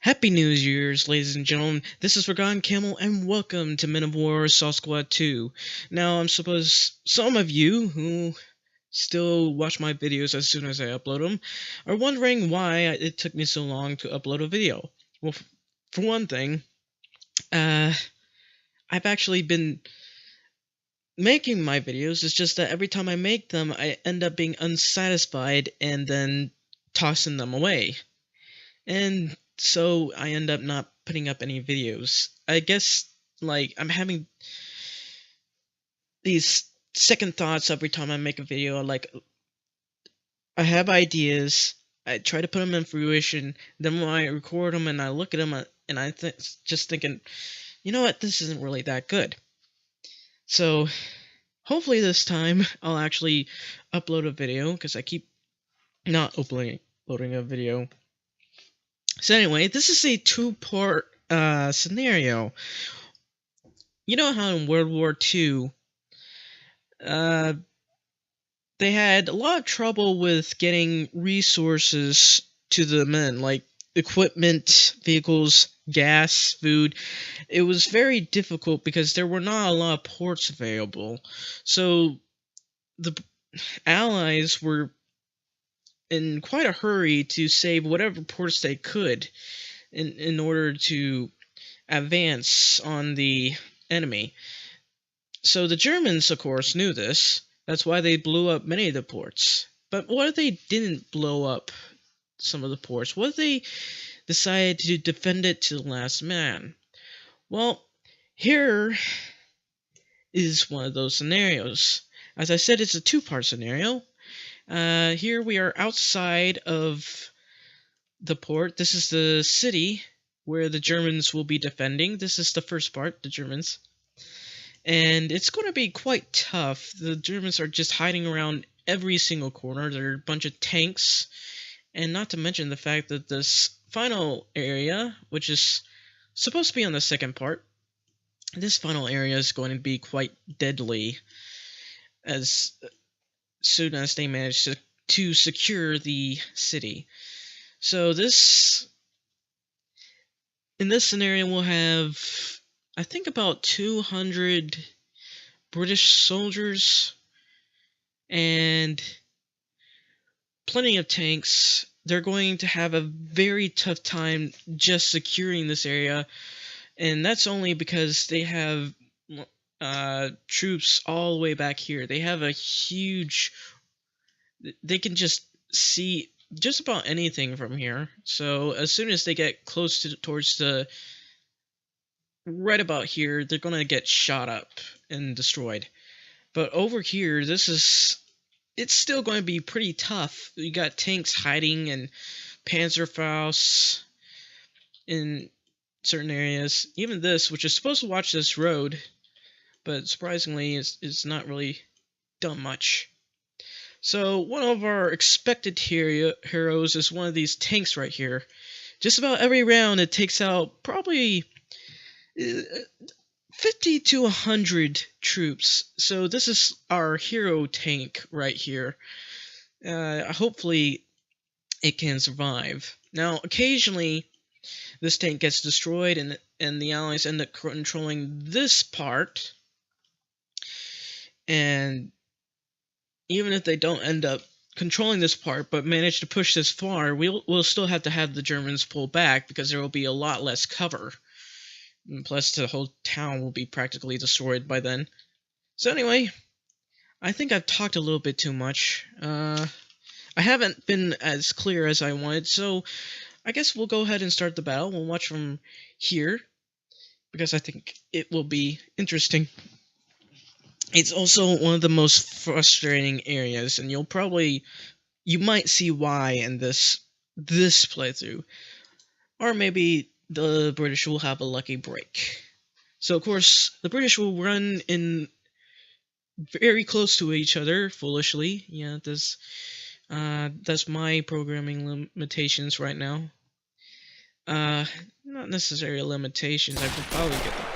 Happy New Year's, ladies and gentlemen. This is Forgotten Camel, and welcome to Men of War Saw Squad 2. Now, I'm suppose some of you who still watch my videos as soon as I upload them are wondering why it took me so long to upload a video. Well, for one thing, I've actually been making my videos. It's just that every time I make them, I end up being unsatisfied and then tossing them away. And so I end up not putting up any videos. I guess, I'm having these second thoughts every time I make a video. I have ideas, I try to put them in fruition, then when I record them and I look at them, and just thinking, you know what, this isn't really that good. So, hopefully this time I'll actually upload a video, because I keep not uploading a video. So anyway, this is a two-part scenario. You know how in World War II, they had a lot of trouble with getting resources to the men, like equipment, vehicles, gas, food. It was very difficult because there were not a lot of ports available. So the Allies were in quite a hurry to save whatever ports they could in order to advance on the enemy. So the Germans, of course, knew this. That's why they blew up many of the ports. But what if they didn't blow up some of the ports? What if they decided to defend it to the last man? Well, here is one of those scenarios. As I said, it's a two-part scenario. Here we are outside of the port. This is the city where the Germans will be defending. This is the first part, the Germans. And it's going to be quite tough. The Germans are just hiding around every single corner. There are a bunch of tanks. And not to mention the fact that this final area, which is supposed to be on the second part, this final area is going to be quite deadly as soon as they manage to secure the city. So in this scenario, we'll have, I think, about 200 British soldiers and plenty of tanks. They're going to have a very tough time just securing this area, and that's only because they have troops all the way back here. They have a huge... They can just see just about anything from here. So as soon as they get close towards the... right about here, they're going to get shot up and destroyed. But over here, it's still going to be pretty tough. You got tanks hiding and Panzerfaust in certain areas. Even this, which is supposed to watch this road, but surprisingly is not really done much. So one of our expected heroes is one of these tanks right here. Just about every round it takes out probably 50 to 100 troops. So this is our hero tank right here. Hopefully it can survive. Now occasionally this tank gets destroyed and the Allies end up controlling this part. And even if they don't end up controlling this part but manage to push this far, we'll still have to have the Germans pull back because there will be a lot less cover. And plus the whole town will be practically destroyed by then. So anyway, I think I've talked a little bit too much. I haven't been as clear as I wanted, so I guess we'll go ahead and start the battle. We'll watch from here because I think it will be interesting. It's also one of the most frustrating areas, and you might see why in this playthrough. Or maybe the British will have a lucky break. So of course, the British will run in very close to each other, foolishly. Yeah, that's my programming limitations right now. Not necessarily limitations, I could probably get them.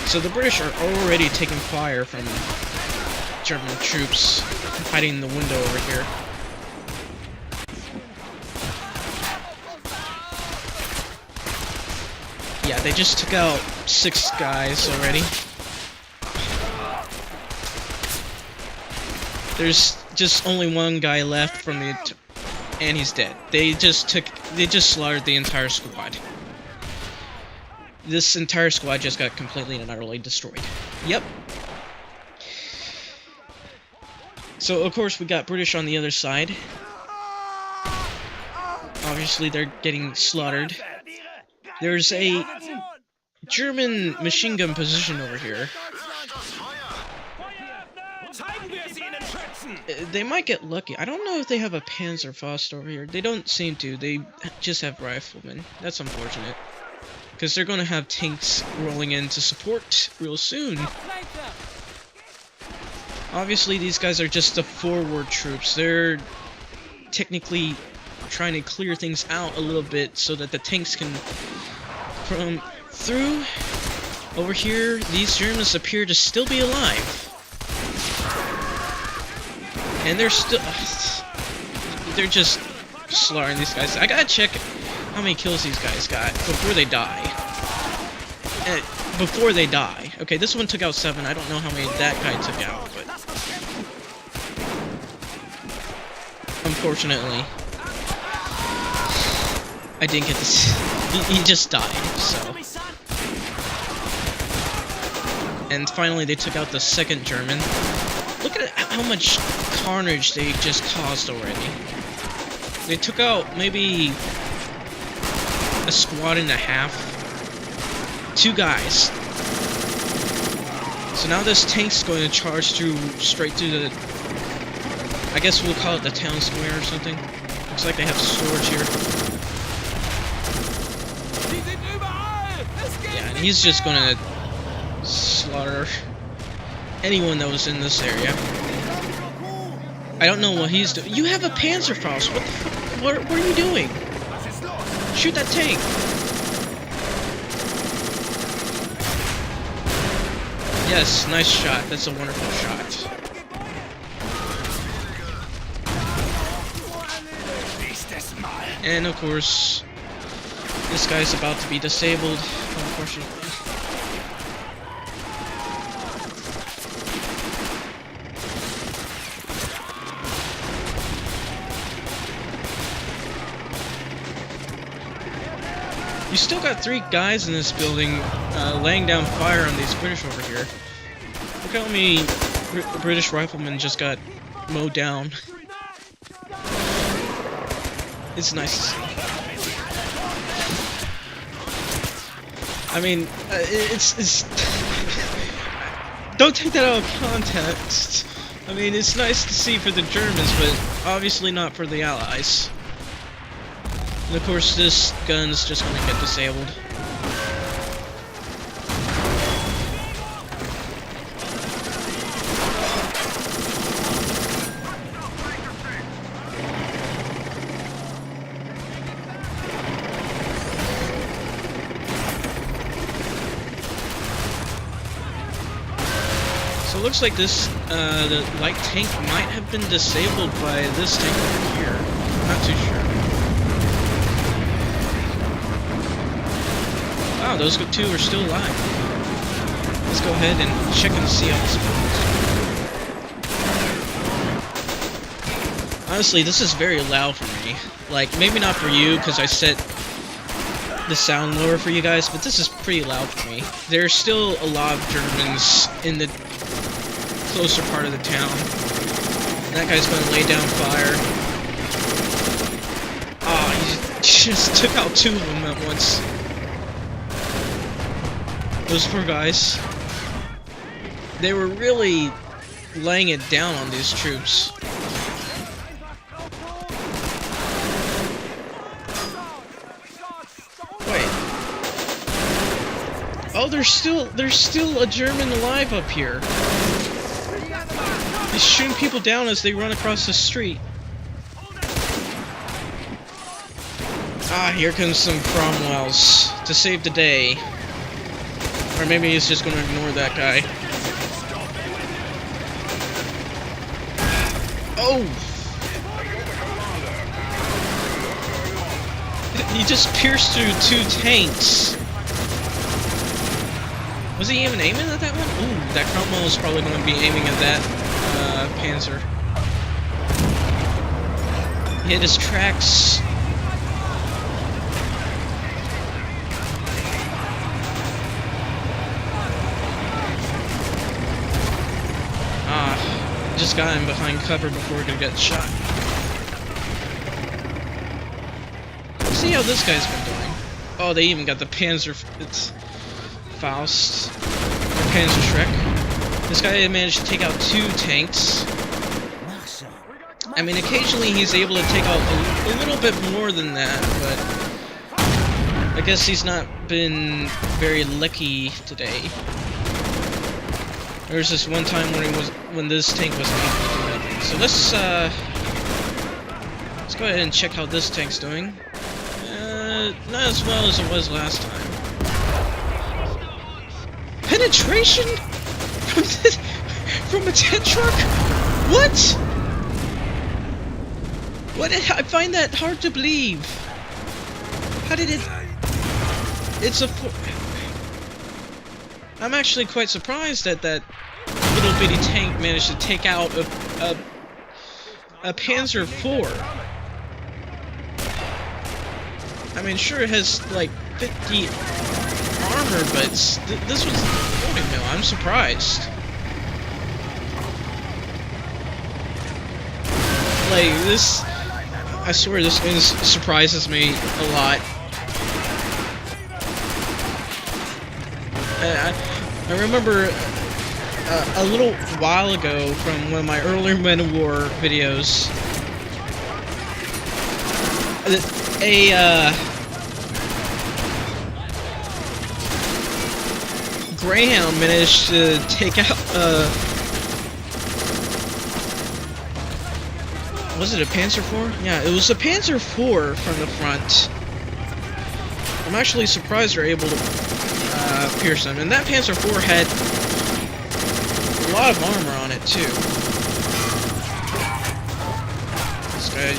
So the British are already taking fire from German troops hiding in the window over here. Yeah, they just took out 6 guys already. There's just only 1 guy left from the, and he's dead. They just slaughtered the entire squad. This entire squad just got completely and utterly destroyed. Yep. So of course we got British on the other side. Obviously they're getting slaughtered. There's a German machine gun position over here. They might get lucky. I don't know if they have a Panzerfaust over here. They don't seem to. They just have riflemen. That's unfortunate. Because they're going to have tanks rolling in to support real soon. Obviously, these guys are just the forward troops. They're technically trying to clear things out a little bit so that the tanks can come through. Over here, these Germans appear to still be alive. And they're still... they're just slaughtering these guys. I gotta check how many kills these guys got before they die. Before they die. Okay, this one took out 7. I don't know how many that guy took out, but... unfortunately, I didn't get this. He just died, so... And finally they took out the 2nd German. Look at how much carnage they just caused already. They took out maybe a squad and a half. 2 guys. So now this tank's going to charge straight through the... I guess we'll call it the town square or something. Looks like they have storage here. Yeah, and he's just gonna slaughter anyone that was in this area. I don't know what he's doing. You have a Panzerfaust. What the fuck? What are you doing? Shoot that tank. Yes, nice shot. That's a wonderful shot. And of course, this guy's about to be disabled, unfortunately. You still got 3 guys in this building laying down fire on these British over here. Look how many British riflemen just got mowed down. It's nice to see. I mean, it's don't take that out of context. I mean, it's nice to see for the Germans, but obviously not for the Allies. And of course, this gun's just gonna get disabled. So it looks like this, the light tank might have been disabled by this tank over here. I'm not too sure. Wow, those 2 are still alive. Let's go ahead and check and see how this goes. Honestly, this is very loud for me. Like, maybe not for you, because I set the sound lower for you guys, but this is pretty loud for me. There's still a lot of Germans in the closer part of the town. That guy's gonna lay down fire. Ah, he just took out 2 of them at once. Those poor guys. They were really laying it down on these troops. Wait. Oh, there's still a German alive up here. He's shooting people down as they run across the street. Ah, here comes some Cromwells to save the day. Or maybe he's just gonna ignore that guy. Oh! He just pierced through 2 tanks. Was he even aiming at that one? Ooh, that Cromwell is probably going to be aiming at that Panzer. He hit his tracks. Just got him behind cover before he could get shot. Let's see how this guy's been doing. Oh, they even got the Panzer. It's Faust. Or Panzer Shrek. This guy managed to take out 2 tanks. I mean, occasionally he's able to take out a little bit more than that, but I guess he's not been very lucky today. There was this one time when this tank wasn't able to do anything. So let's go ahead and check how this tank's doing. Not as well as it was last time. Penetration from a tent truck? What? What? I find that hard to believe. How did it? It's a. I'm actually quite surprised that that little bitty tank managed to take out a Panzer IV. I mean, sure it has like 50 armor, but this was floating mill. I'm surprised. Like this, I swear this game surprises me a lot. I remember a little while ago from one of my earlier Men of War videos, Greyhound managed to take out was it a Panzer IV? Yeah, it was a Panzer IV from the front. I'm actually surprised they're able to pierce them, and that Panzer IV had a lot of armor on it too. This guy.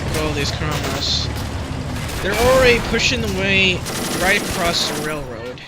Look at all these Cromwells. They're already pushing the way right across the railroad.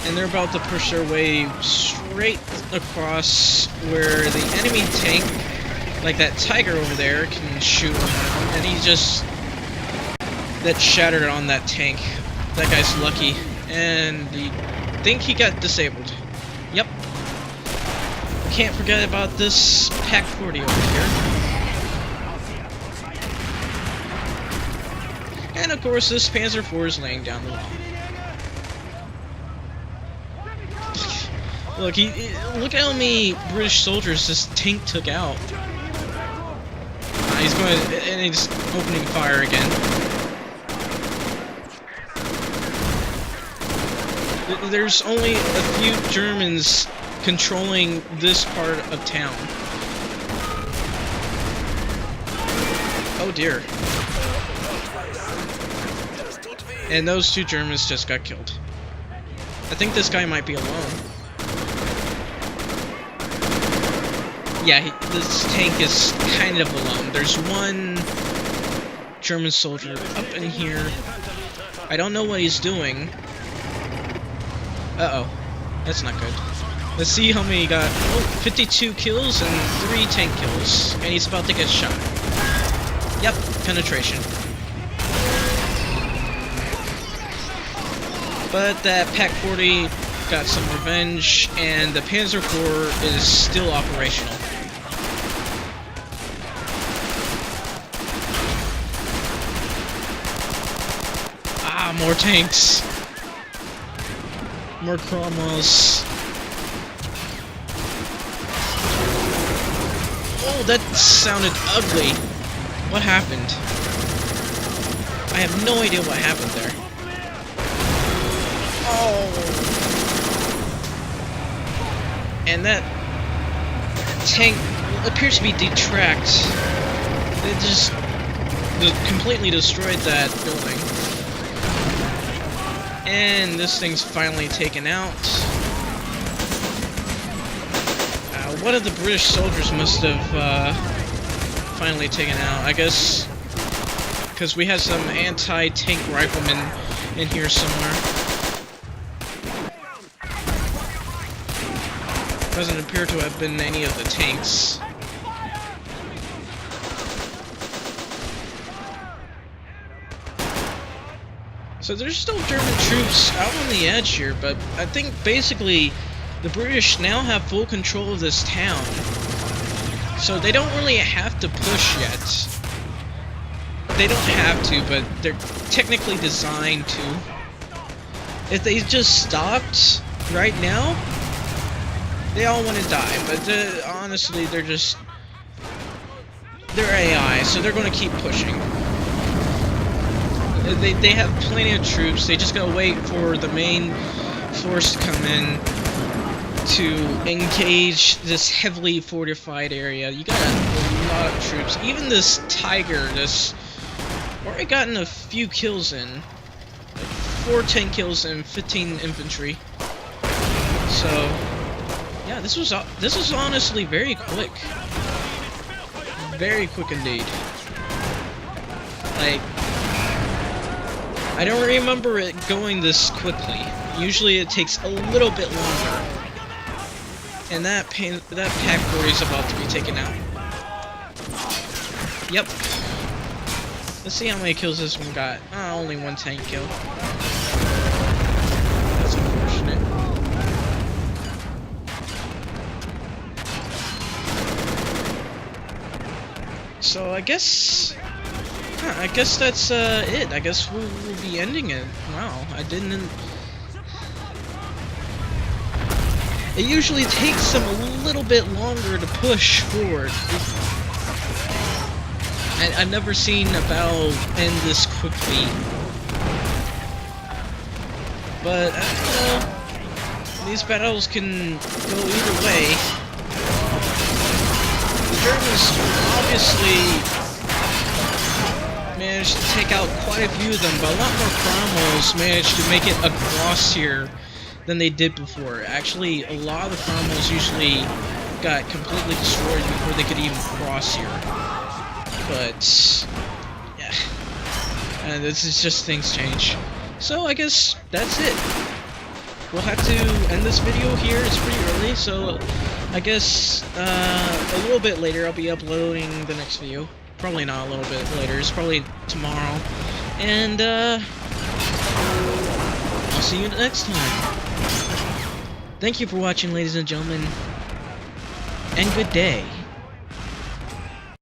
And they're about to push their way straight across where the enemy tank, like that Tiger over there, can shoot him. And he just... that shattered on that tank. That guy's lucky. And I think he got disabled. Yep. Can't forget about this Pack 40 over here. And of course this Panzer IV is laying down the law. Look, look how many British soldiers this tank took out. He's going to, and he's opening fire again. There's only a few Germans controlling this part of town. Oh dear. And those 2 Germans just got killed. I think this guy might be alone. Yeah, this tank is kind of alone. There's one German soldier up in here. I don't know what he's doing. Uh-oh. That's not good. Let's see how many he got. Oh, 52 kills and 3 tank kills. And he's about to get shot. Yep, penetration. But that Pack 40 got some revenge, and the Panzer IV is still operational. Ah, more tanks. More Cromwells. Oh, that sounded ugly. What happened? I have no idea what happened there. Oh. And that tank appears to be detracked. It just completely destroyed that building. And this thing's finally taken out. One of the British soldiers must have finally taken out. I guess because we had some anti-tank riflemen in here somewhere. Doesn't appear to have been any of the tanks. So there's still German troops out on the edge here, but I think basically the British now have full control of this town. So they don't really have to push yet. They don't have to, but they're technically designed to. If they just stopped right now, they all want to die, but honestly, they're AI, so they're going to keep pushing. They have plenty of troops. They just gotta wait for the main force to come in to engage this heavily fortified area. You got a lot of troops. Even this Tiger, already gotten a few kills in. Like 4 tank kills and 15 infantry. So yeah, this was honestly very quick. Very quick indeed. Like, I don't remember it going this quickly. Usually it takes a little bit longer. And that Pack 40 is about to be taken out. Yep. Let's see how many kills this one got. Only 1 tank kill. That's unfortunate. So I guess that's it. I guess we'll be ending it. Wow, I didn't. It usually takes them a little bit longer to push forward. I've never seen a battle end this quickly. But I don't know. These battles can go either way. The Germans obviously managed to take out quite a few of them, but a lot more Cromwells managed to make it across here than they did before. Actually, a lot of the Cromwells usually got completely destroyed before they could even cross here. But yeah, this is just things change. So I guess that's it. We'll have to end this video here. It's pretty early, so I guess a little bit later I'll be uploading the next video. Probably not a little bit later, it's probably tomorrow. And I'll see you next time. Thank you for watching, ladies and gentlemen, and good day.